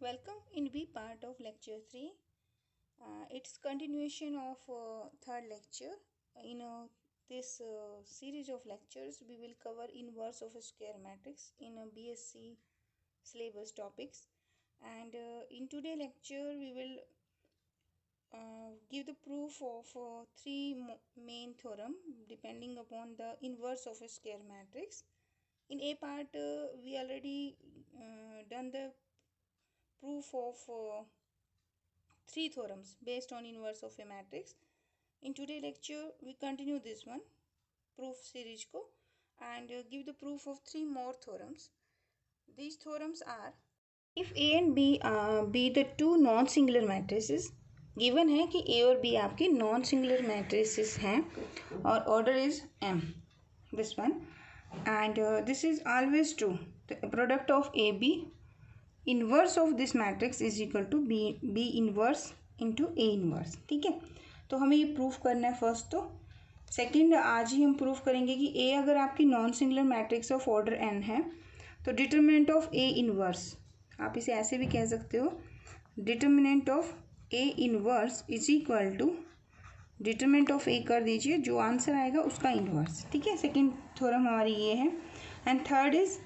Welcome in B part of lecture 3. It's continuation of third lecture. In this series of lectures, we will cover inverse of a square matrix in a BSc syllabus topics. And in today's lecture, we will give the proof of three main theorem depending upon the inverse of a square matrix. In A part, we already done the proof of three theorems based on inverse of a matrix. In today's lecture, we continue this one proof series ko and give the proof of three more theorems. These theorems are, if A and B be the two non-singular matrices, given है कि A और B आपके non-singular matrices हैं और order is M, this one, and this is always true. The product of AB inverse of this matrix is equal to B inverse into A inverse. ठीक है, तो हमें ये प्रूफ करना है फर्स्ट. तो सेकंड, आज ही हम प्रूफ करेंगे कि ए अगर आपकी non singular matrix of order n है तो डिटर्मिनेंट ऑफ ए इन्वर्स, आप इसे ऐसे भी कह सकते हो, determinant of A inverse is equal to determinant of A कर दीजिए, जो आंसर आएगा उसका इन्वर्स. ठीक है, सेकेंड थ्योरम हमारी ये है. एंड थर्ड इज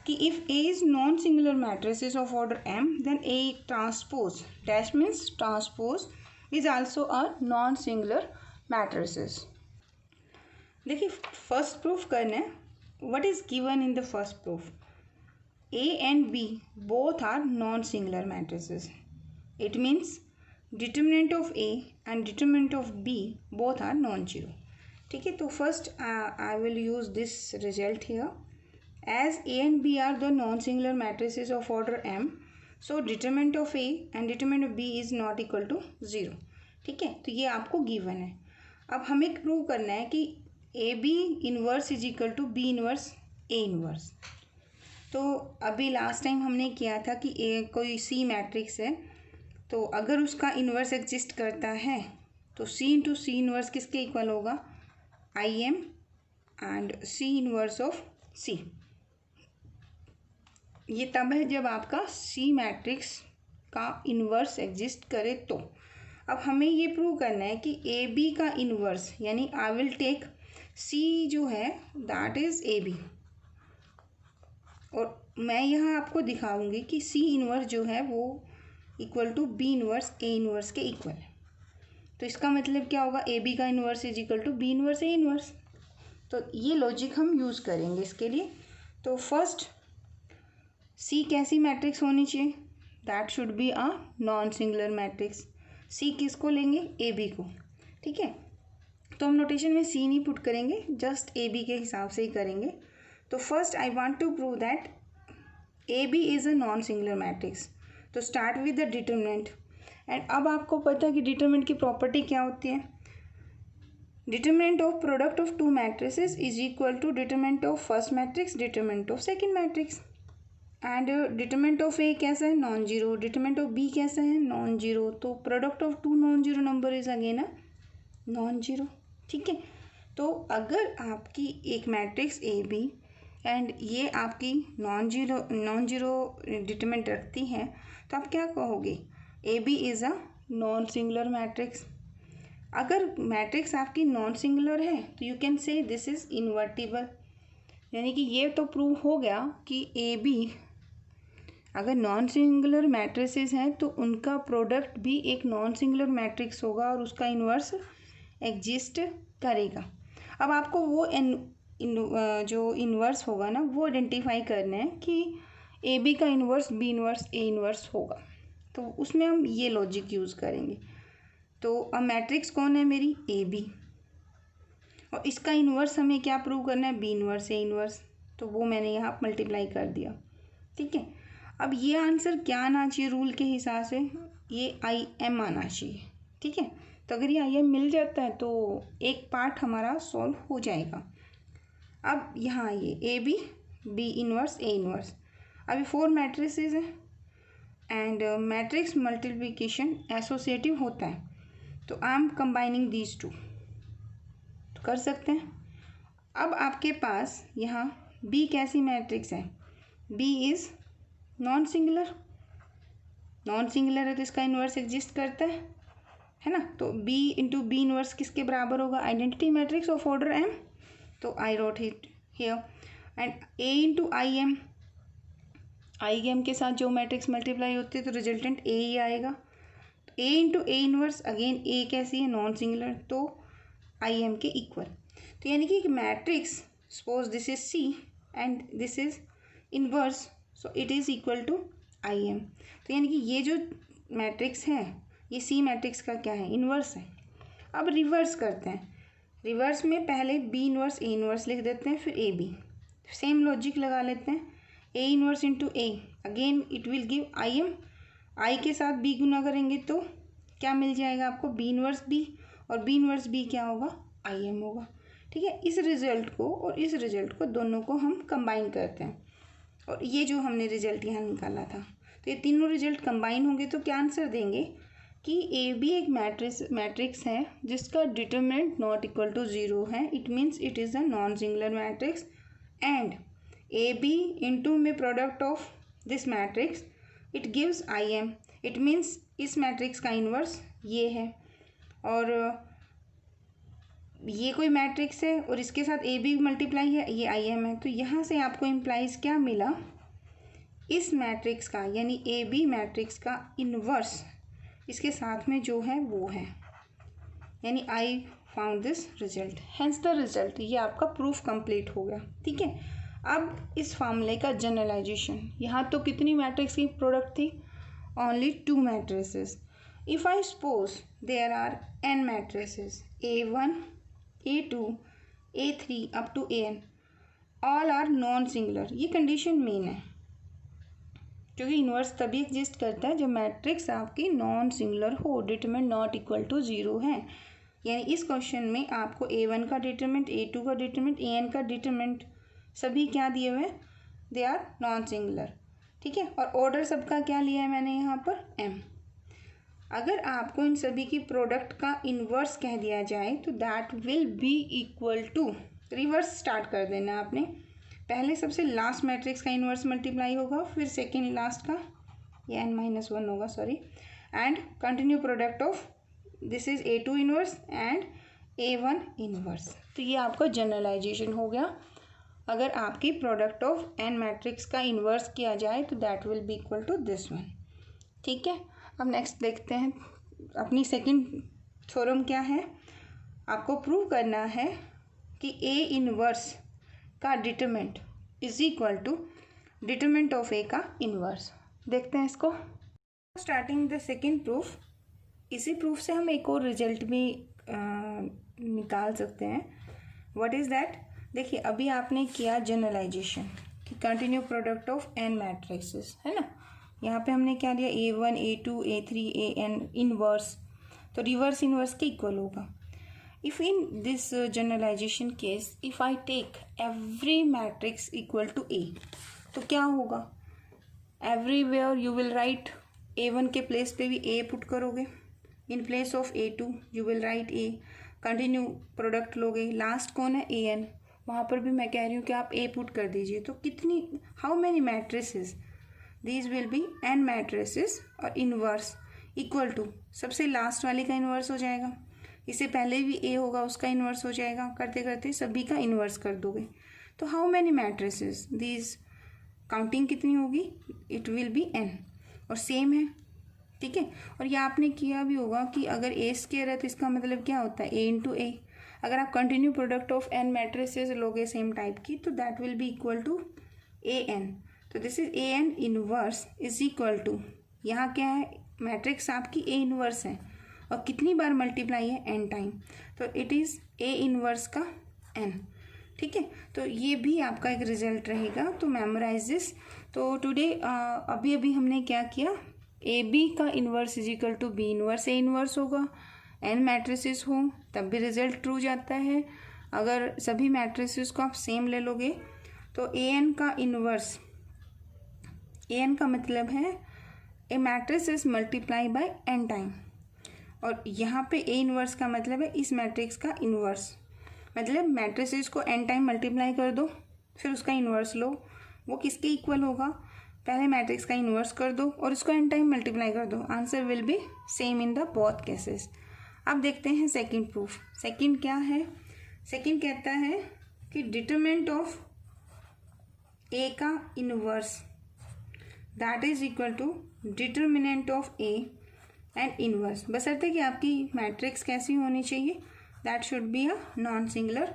कि if A is non-singular matrices of order M, then A transpose dash means transpose is also a non-singular matrices. देखिए फर्स्ट प्रूफ करना है. what is given in the first proof? A and B both are non-singular matrices. It means determinant of A and determinant of B both are non-zero. ठीक है, तो first I will use this result here. As A and B are the non-singular matrices of order M, so determinant of A and determinant of B is not equal to 0. ठीक है, तो ये आपको given है. अब हमें prove करना है कि A B inverse is equal to B inverse A inverse. तो अभी लास्ट टाइम हमने किया था कि ए कोई सी मैट्रिक्स है, तो अगर उसका इन्वर्स एग्जिस्ट करता है तो सी इंटू सी इन्वर्स किसके इक्वल होगा? I M and C inverse of C. ये तब है जब आपका सी मैट्रिक्स का इन्वर्स एग्जिस्ट करे. तो अब हमें ये प्रूव करना है कि ए बी का इन्वर्स, यानी आई विल टेक सी जो है दैट इज ए बी, और मैं यहाँ आपको दिखाऊंगी कि सी इन्वर्स जो है वो equal to B inverse A inverse के इक्वल है. तो इसका मतलब क्या होगा? ए बी का inverse is equal to B inverse A inverse. तो ये लॉजिक हम यूज़ करेंगे इसके लिए. तो फर्स्ट, सी कैसी मैट्रिक्स होनी चाहिए? That should be a non singular matrix. C किसको लेंगे? ए बी को. ठीक है, तो हम नोटेशन में सी नहीं पुट करेंगे, जस्ट ए बी के हिसाब से ही करेंगे. तो first I want to prove that A B is a non singular matrix. तो start with the determinant. And अब आपको पता है कि डिटर्मिनेंट की प्रॉपर्टी क्या होती है? Determinant of product of two matrices is equal to determinant of first matrix determinant of second matrix. And determinant of A कैसा है? Non zero. Determinant of B कैसा है? Non zero. तो product of two non zero number is again a non zero. ठीक है, तो अगर आपकी एक मैट्रिक्स ए बी एंड ये आपकी नॉन जीरो डिटर्मिनेंट रखती है, तो आप क्या कहोगे? A B is a non singular matrix. अगर मैट्रिक्स आपकी नॉन सिंगुलर है तो you can say this is invertible. यानी कि ये तो प्रूव हो गया कि ए बी अगर नॉन सिंगुलर मैट्रिसेस हैं तो उनका प्रोडक्ट भी एक नॉन सिंगुलर मैट्रिक्स होगा और उसका इन्वर्स एग्जिस्ट करेगा. अब आपको वो जो इन्वर्स होगा ना वो आइडेंटिफाई करना है कि ए बी का inverse B inverse A inverse होगा. तो उसमें हम ये लॉजिक यूज़ करेंगे. तो अब मैट्रिक्स कौन है मेरी? ए बी, और इसका इन्वर्स हमें क्या प्रूव करना है? B inverse A inverse. तो वो मैंने यहाँ मल्टीप्लाई कर दिया. ठीक है, अब ये आंसर क्या आना चाहिए रूल के हिसाब से? ये आई एम आना चाहिए. ठीक है, तो अगर ये आई एम मिल जाता है तो एक पार्ट हमारा सॉल्व हो जाएगा. अब यहाँ आइए, A B B inverse A inverse. अभी फोर मैट्रिसेस हैं एंड मैट्रिक्स मल्टीप्लिकेशन एसोसिएटिव होता है, तो I am combining these two. तो कर सकते हैं. अब आपके पास यहाँ बी कैसी मैट्रिक्स है? B is non singular. Non singular है तो इसका इन्वर्स एग्जिस्ट करता है ना। तो बी इंटू बी इन्वर्स किसके बराबर होगा, identity matrix of order M, तो I wrote it here. And A into I M के साथ जो मैट्रिक्स मल्टीप्लाई होती है तो रिजल्टेंट ए ही आएगा। ए इंटू ए इनवर्स, अगेन ए कैसी है, नॉन सिंगुलर, तो आई एम के इक्वल। तो यानी कि एक matrix, suppose this is C and this is inverse, so it is equal to I M. तो यानी कि ये जो मैट्रिक्स है ये सी मैट्रिक्स का क्या है, इनवर्स है। अब रिवर्स करते हैं, रिवर्स में पहले बी इनवर्स ए इनवर्स लिख देते हैं, फिर ए बी, सेम लॉजिक लगा लेते हैं। A inverse into A, again it will give I M, I के साथ बी गुना करेंगे तो क्या मिल जाएगा आपको, बी इनवर्स बी, और बी इनवर्स बी क्या होगा, आई एम होगा। ठीक है, इस रिजल्ट को और इस रिजल्ट को दोनों को हम कंबाइन करते हैं, और ये जो हमने रिजल्ट यहाँ निकाला था, तो ये तीनों रिजल्ट कंबाइन होंगे तो क्या आंसर देंगे कि ए बी एक मैट्रिक्स है जिसका डिटरमिनेंट नॉट इक्वल टू 0 है, it means it is a non singular matrix. And A B into में product of this matrix it gives I M, it means इस मैट्रिक्स का inverse ये है, और ये कोई मैट्रिक्स है और इसके साथ ए बी मल्टीप्लाई है, ये आई एम है। तो यहाँ से आपको इम्प्लाइज क्या मिला, इस मैट्रिक्स का यानी ए बी मैट्रिक्स का इन्वर्स इसके साथ में जो है वो है, यानी I found this result, hence the result. ये आपका प्रूफ कंप्लीट हो गया। ठीक है, अब इस फार्मूले का जनरलाइजेशन, यहाँ तो कितनी मैट्रिक्स की प्रोडक्ट थी, only 2 matrices. If I suppose there are n matrices A1 A2 A3 up to AN, all are non singular. ये कंडीशन मेन है, क्योंकि इन्वर्स तभी एग्जिस्ट करता है जब मैट्रिक्स आपकी नॉन सिंगुलर हो, डिटरमिनेंट नॉट इक्वल टू 0 है। यानी इस क्वेश्चन में आपको A1 का डिटरमिनेंट, A2 का डिटरमिनेंट, AN का डिटरमिनेंट सभी क्या दिए हुए हैं, दे आर नॉन सिंगुलर। ठीक है, और ऑर्डर सबका क्या लिया है मैंने यहाँ पर, m। अगर आपको इन सभी की प्रोडक्ट का इन्वर्स कह दिया जाए तो that will be equal to, reverse start कर देना आपने, पहले सबसे लास्ट मैट्रिक्स का इन्वर्स मल्टीप्लाई होगा, फिर सेकेंड लास्ट का, ये n-1 होगा, sorry, and continue product of this is A2 inverse and A1 inverse. तो ये आपका जनरलाइजेशन हो गया। अगर आपकी प्रोडक्ट ऑफ n मैट्रिक्स का इन्वर्स किया जाए तो that will be equal to this one. ठीक है, अब नेक्स्ट देखते हैं अपनी सेकंड थ्योरम क्या है। आपको प्रूव करना है कि A इन्वर्स का determinant is equal to determinant of A का इन्वर्स। देखते हैं इसको। स्टार्टिंग द सेकंड प्रूफ, इसी प्रूफ से हम एक और रिजल्ट भी निकाल सकते हैं। व्हाट इज़ दैट, देखिए अभी आपने किया जनरलाइजेशन कि continue product of n matrixes, है ना। यहाँ पे हमने क्या लिया, A1 A2 A3 AN inverse, तो रिवर्स इनवर्स के इक्वल होगा। If in this generalization case if I take every matrix equal to A, तो क्या होगा, everywhere you will right A1 के प्लेस पे भी A पुट करोगे, in place of A2 you will right A, continue product लोगे, last कौन है AN, वहाँ पर भी मैं कह रही हूँ कि आप A पुट कर दीजिए। तो कितनी, how many matrices, these will be n matrices, और इनवर्स इक्वल टू सबसे लास्ट वाले का इन्वर्स हो जाएगा, इससे पहले भी A होगा उसका इन्वर्स हो जाएगा, करते करते सभी का इन्वर्स कर दोगे। तो how many matrices, these counting कितनी होगी, इट विल बी n, और सेम है। ठीक है, और ये आपने किया भी होगा कि अगर A स्क्वायर है तो इसका मतलब क्या होता है, A इंटू A। अगर आप continue product of n matrices लोगे सेम टाइप की तो that will be equal to AN। तो this is AN inverse is equal to, यहाँ क्या है, मैट्रिक्स आपकी A इनवर्स है और कितनी बार मल्टीप्लाई है, n टाइम, तो इट इज़ A इनवर्स का n। ठीक है, तो ये भी आपका एक रिजल्ट रहेगा, तो मेमोराइज दिस। तो टुडे अभी अभी हमने क्या किया, AB का inverse is equal to B inverse A inverse होगा, n मैट्रिसेस हो तब भी रिजल्ट ट्रू जाता है। अगर सभी मैट्रिसेस को आप सेम ले लोगे तो AN का इन्वर्स, AN का मतलब है A matrix is multiply by n time, और यहाँ पे A इन्वर्स का मतलब है इस मैट्रिक्स का इन्वर्स, मतलब मैट्रिसेस को n टाइम मल्टीप्लाई कर दो फिर उसका इन्वर्स लो, वो किसके इक्वल होगा, पहले मैट्रिक्स का इन्वर्स कर दो और इसको n टाइम मल्टीप्लाई कर दो, answer will be same in the both cases. अब देखते हैं सेकंड प्रूफ। सेकंड क्या है? सेकंड कहता है कि डिटरमिनेंट ऑफ ए का inverse that is equal to determinant of A and inverse, बशर्ते कि आपकी मैट्रिक्स कैसी होनी चाहिए, that should be a non singular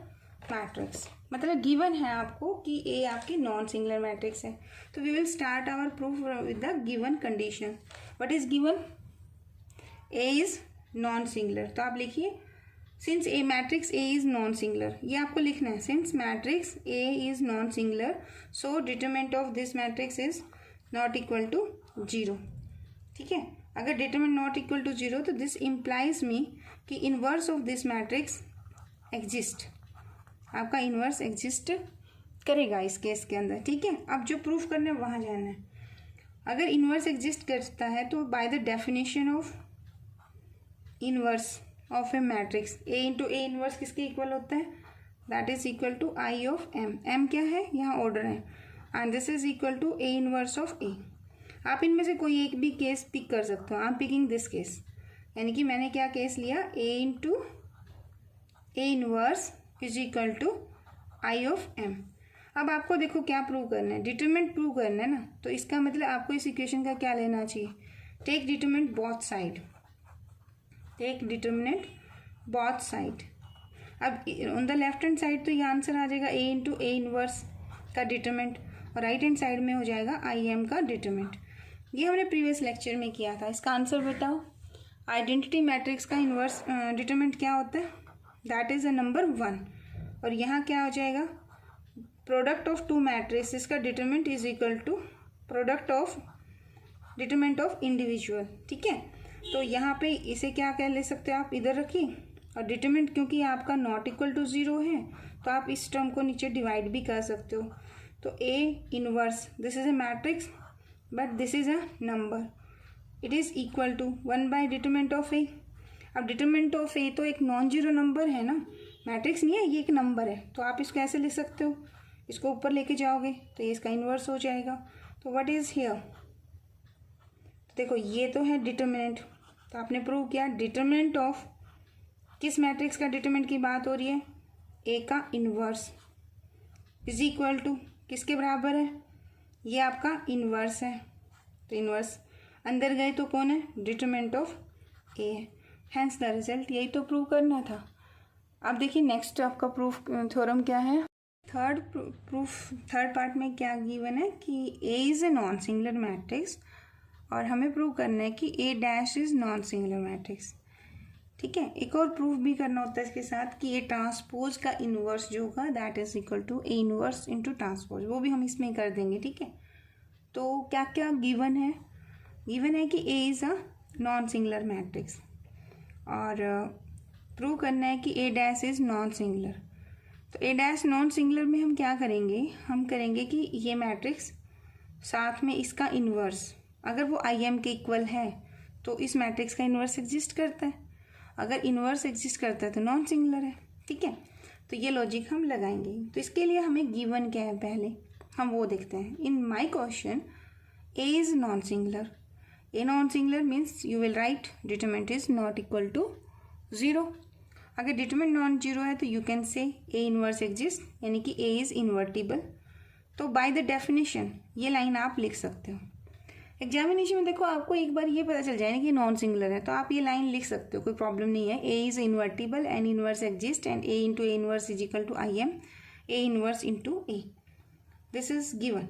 matrix. मतलब गिवन है आपको कि ए आपकी नॉन सिंगुलर मैट्रिक्स है। तो we will start our proof with the given condition. What is given? A is non singular. तो आप लिखिए since A matrix A is non singular, ये आपको लिखना है। Since matrix A is non singular so determinant of this matrix is not equal to 0। ठीक है, अगर डिटरमिनेंट नॉट इक्वल टू 0 तो दिस इम्प्लाइज मी कि inverse of this matrix exist, आपका इन्वर्स एग्जिस्ट करेगा इस केस के अंदर। ठीक है, अब जो प्रूफ करना है वहाँ जाना है। अगर इन्वर्स एग्जिस्ट करता है तो by the definition of inverse of A matrix A into A inverse किसके इक्वल होता है? That is equal to I of M. M क्या है? यहाँ ऑर्डर है, and this is equal to A inverse of A. आप इनमें से कोई एक भी केस पिक कर सकते हो। I am picking this case, यानी कि मैंने क्या केस लिया? A into A inverse is equal to I of M. अब आपको देखो क्या प्रूव करना है, डिटरमिनेंट प्रूव करना है ना। तो इसका मतलब आपको इस इक्वेशन का क्या लेना चाहिए? Take determinant both side, take determinant both side. अब on the left hand side तो ये आंसर आ जाएगा ए इंटू ए इनवर्स का डिटरमिनेंट, और राइट हैंड साइड में हो जाएगा आई एम का डिटरमिनेंट। ये हमने प्रीवियस लेक्चर में किया था। इसका आंसर बताओ। आइडेंटिटी मैट्रिक्स का इनवर्स डिटरमिनेंट क्या होता है? That is a number 1। और यहाँ क्या हो जाएगा? प्रोडक्ट ऑफ टू मैट्रिक्स का determinant is equal to product of determinant of individual. ठीक है, तो यहाँ पे इसे क्या कह ले सकते हो आप? इधर रखिए, और डिटरमिनेंट क्योंकि आपका नॉट इक्वल टू 0 है तो आप इस टर्म को नीचे डिवाइड भी कर सकते हो। तो A inverse, this is a matrix but this is a number, it is equal to 1 by determinant of A. अब डिटरमिनेंट ऑफ ए तो एक नॉन जीरो नंबर है ना, मैट्रिक्स नहीं है, ये एक नंबर है। तो आप इसको ऐसे लिख सकते हो, इसको ऊपर लेके जाओगे तो ये इसका इन्वर्स हो जाएगा। तो व्हाट इज हियर? देखो ये तो है डिटरमिनेंट, तो आपने प्रूव किया डिटरमिनेंट ऑफ किस मैट्रिक्स का डिटरमिनेंट की बात हो रही है? ए का इन्वर्स इज इक्वल टू किसके बराबर है? ये आपका इन्वर्स है, तो इन्वर्स अंदर गए तो कौन है? डिटरमिनेंट ऑफ ए है। हैंस द रिजल्ट, यही तो प्रूव करना था। अब देखिए नेक्स्ट आपका प्रूफ थ्योरम क्या है? थर्ड पार्ट में क्या गिवन है कि A is a non singular matrix, और हमें प्रूव करना है कि A dash is non singular matrix. ठीक है, एक और प्रूफ भी करना होता है इसके साथ कि ए ट्रांसपोज का इन्वर्स जो होगा that is equal to A inverse into transpose, वो भी हम इसमें कर देंगे। ठीक है, तो क्या क्या गिवन है? गिवन है कि A is a non singular matrix, और प्रूव करना है कि A dash is non singular. तो ए डैश नॉन सिंगुलर में हम क्या करेंगे? हम करेंगे कि ये मैट्रिक्स साथ में इसका इन्वर्स, अगर वो आई एम के इक्वल है तो इस मैट्रिक्स का इन्वर्स एग्जिस्ट करता है, अगर इन्वर्स एग्जिस्ट करता है तो नॉन सिंगुलर है। ठीक है, तो ये लॉजिक हम लगाएंगे। तो इसके लिए हमें गिवन क्या है पहले हम वो देखते हैं। In my question A is non singular, A non singular means you will write determinant is not equal to 0। अगर डिटरमिनेंट नॉन जीरो है तो यू कैन से ए इनवर्स एग्जिस्ट, यानी कि ए इज इन्वर्टिबल। तो बाय द डेफिनेशन ये line आप लिख सकते हो। एग्जामिनेशन में देखो आपको एक बार ये पता चल जाए कि नॉन सिंगुलर है तो आप ये लाइन लिख सकते हो, कोई प्रॉब्लम नहीं है। A is invertible and inverse exist and A into A inverse is equal to I M A inverse into A, this is given.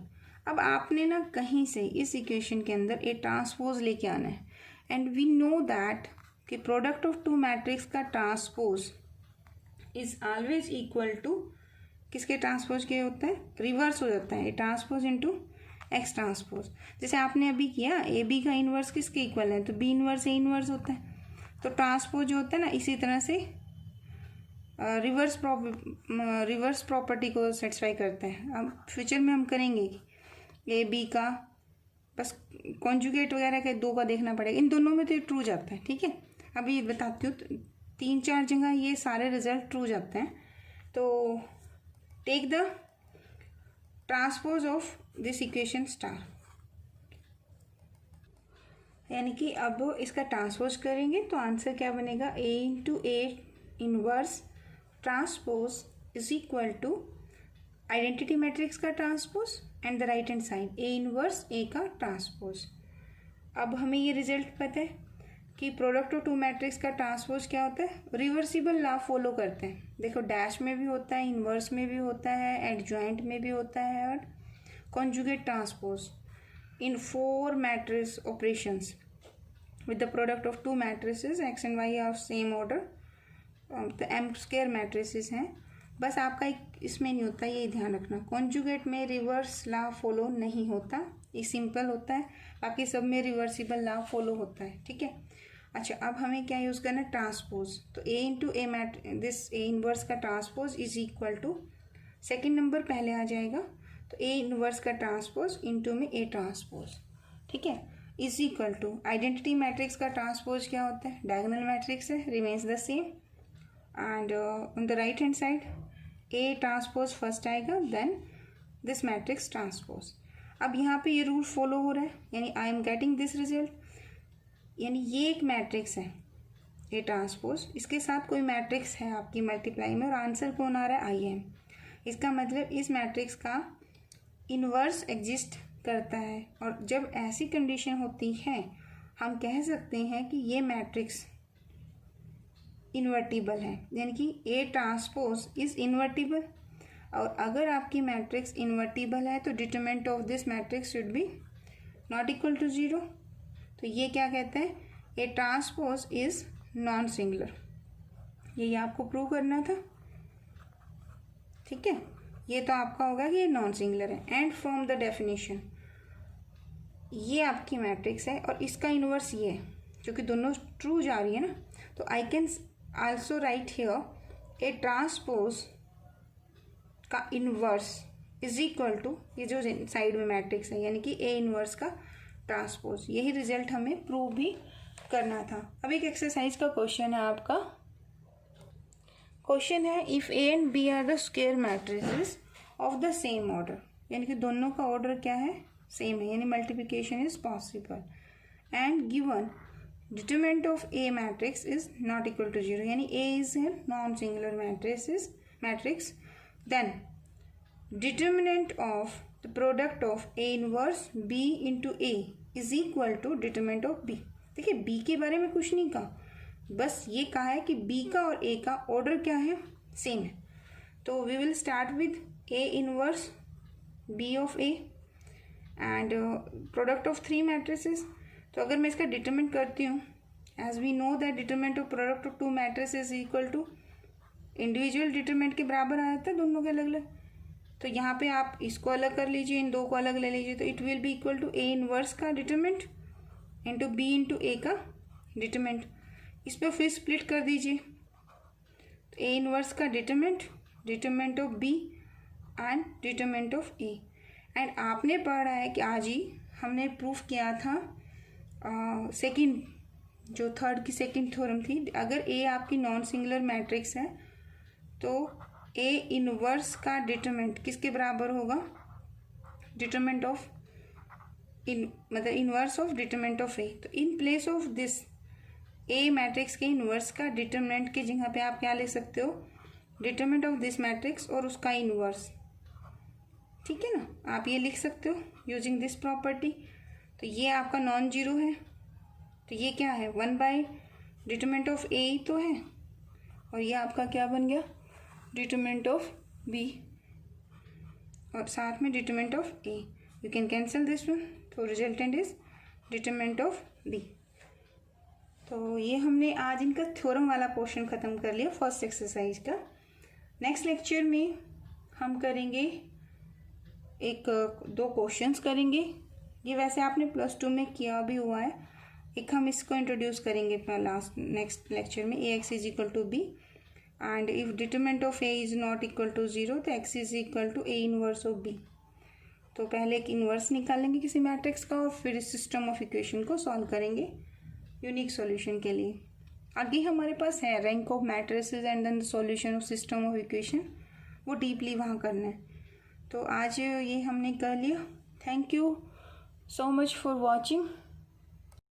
अब आपने ना कहीं से इस इक्वेशन के अंदर ए ट्रांसपोज लेके आना है, एंड वी नो दैट कि प्रोडक्ट ऑफ टू मैट्रिक्स का transpose is always equal to किसके ट्रांसपोज के होता है? रिवर्स हो जाता है, A transpose into X transpose. जैसे आपने अभी किया ए बी का इन्वर्स किसके इक्वल है? तो बी इन्वर्स ए इन्वर्स होता है। तो ट्रांसपोज जो होता है ना इसी तरह से रिवर्स प्रॉपर्टी को सेटिस्फाई करता है। अब फ्यूचर में हम करेंगे ए बी का बस कॉन्जुगेट वगैरह के 2 का देखना पड़ेगा, इन दोनों में तो ट्रू जाता है। ठीक है, अभी बताती हूँ 3-4 जगह ये सारे रिजल्ट ट्रू जाते हैं। तो take the transpose of this equation star, यानी कि अब इसका ट्रांसपोज करेंगे तो आंसर क्या बनेगा, A into A inverse transpose is equal to identity matrix का transpose and the right hand side A inverse A का ट्रांसपोज। अब हमें ये रिजल्ट पता है कि प्रोडक्ट ऑफ टू मैट्रिक्स का ट्रांसपोज क्या होता है, रिवर्सिबल लॉ फॉलो करते हैं। देखो डैश में भी होता है, इनवर्स में भी होता है, एडजॉइंट में भी होता है और conjugate transpose in 4 matrix operations with the product of two matrices x and y of same order, तो m स्क्वायर मैट्रिसेस हैं। बस आपका एक इसमें नहीं होता, ये ध्यान रखना, कॉन्जुगेट में रिवर्स लॉ फॉलो नहीं होता, ये सिंपल होता है, बाकी सब में रिवर्सिबल लॉ फॉलो होता है, ठीक है। अच्छा अब हमें क्या यूज़ करना है, ट्रांसपोज। तो A into A this A inverse का transpose is equal to, second number पहले आ जाएगा, तो ए इनवर्स का ट्रांसपोज इंटू में ए ट्रांसपोज, ठीक है, is equal to identity matrix का ट्रांसपोज क्या होता है, डायगोनल मैट्रिक्स है, remains the same, and on the right hand side A transpose first आएगा, देन दिस मैट्रिक्स ट्रांसपोज। अब यहाँ पे ये रूल फॉलो हो रहा है, यानी I am getting this result, यानी ये एक मैट्रिक्स है ए ट्रांसपोज, इसके साथ कोई मैट्रिक्स है आपकी मल्टीप्लाई में और आंसर कौन आ रहा है, आई एम। इसका मतलब इस मैट्रिक्स का इनवर्स एग्जिस्ट करता है, और जब ऐसी कंडीशन होती है हम कह सकते हैं कि ये मैट्रिक्स इन्वर्टिबल है, यानी कि ए ट्रांसपोज इज इन्वर्टिबल। और अगर आपकी मैट्रिक्स इन्वर्टिबल है तो determinant of this matrix should be not equal to 0। तो ये क्या कहते हैं, A transpose is non singular, ये आपको प्रूव करना था, ठीक है। ये तो आपका होगा कि ये नॉन सिंगुलर है। एंड फ्रॉम द डेफिनेशन, ये आपकी मैट्रिक्स है और इसका इनवर्स ये है, क्योंकि दोनों ट्रू जा रही है ना, तो I can also right here A transpose का इनवर्स इज इक्वल टू ये जो साइड में मैट्रिक्स है, यानी कि ए इनवर्स का ट्रांसपोज। यही रिजल्ट हमें प्रूव भी करना था। अब एक एक्सरसाइज का क्वेश्चन है आपका, क्वेश्चन है if A and B are the square matrices of the same order, यानी कि दोनों का ऑर्डर क्या है, सेम है, यानी multiplication is possible, and given determinant of A matrix is not equal to 0, यानी A is a non singular matrix, then determinant of the product of A inverse B into A is equal to determinant of B. देखिए B के बारे में कुछ नहीं कहा, बस ये कहा है कि बी का और ए का ऑर्डर क्या है, सेम है। तो we will start with A inverse B of A and product of 3 matrices. तो अगर मैं इसका डिटरमिनेंट करती हूँ, as we know that determinant of product of 2 matrices equal to individual determinant के बराबर आ जाता है दोनों के अलग अलग। तो यहाँ पे आप इसको अलग कर लीजिए, इन 2 को अलग ले लीजिए, तो it will be equal to A inverse का determinant into B into A का डिटरमिनेंट। इस पर फिर स्प्लिट कर दीजिए, तो ए इनवर्स का determinant of B and determinant of A. And आपने पढ़ा है कि आज ही हमने प्रूफ किया था सेकंड, जो थर्ड की सेकंड थ्योरम थी, अगर ए आपकी नॉन सिंगुलर मैट्रिक्स है तो ए इनवर्स का डिटरमिनेंट किसके बराबर होगा, डिटरमिनेंट ऑफ मतलब इनवर्स ऑफ डिटरमिनेंट ऑफ ए। तो in place of this A matrix के इनवर्स का डिटरमिनेंट की जगह पे आप क्या लिख सकते हो, डिटरमिनेंट ऑफ दिस मैट्रिक्स और उसका इनवर्स, ठीक है ना, आप ये लिख सकते हो यूजिंग दिस प्रॉपर्टी। तो ये आपका नॉन जीरो है, तो ये क्या है, 1 बाय डिटरमिनेंट ऑफ ए ही तो है, और ये आपका क्या बन गया, डिटरमिनेंट ऑफ बी और साथ में determinant of A. You can cancel this one, तो resultant is determinant of B. तो ये हमने आज इनका थ्योरम वाला पोर्शन ख़त्म कर लिया फर्स्ट एक्सरसाइज का। नेक्स्ट लेक्चर में हम करेंगे एक 2 क्वेश्चंस करेंगे, ये वैसे आपने +2 में किया भी हुआ है, एक हम इसको इंट्रोड्यूस करेंगे नेक्स्ट लेक्चर में, A X is equal to B and if determinant of A is not equal to 0 तो X is equal to A inverse of B. तो पहले एक इनवर्स निकालेंगे किसी मैट्रिक्स का और फिर इस सिस्टम ऑफ इक्वेशन को सॉल्व करेंगे यूनिक सॉल्यूशन के लिए। आगे हमारे पास है rank of matrices and then the solution of system of equation, वो डीपली वहाँ करना है। तो आज ये हमने कर लिया। Thank you so much for watching.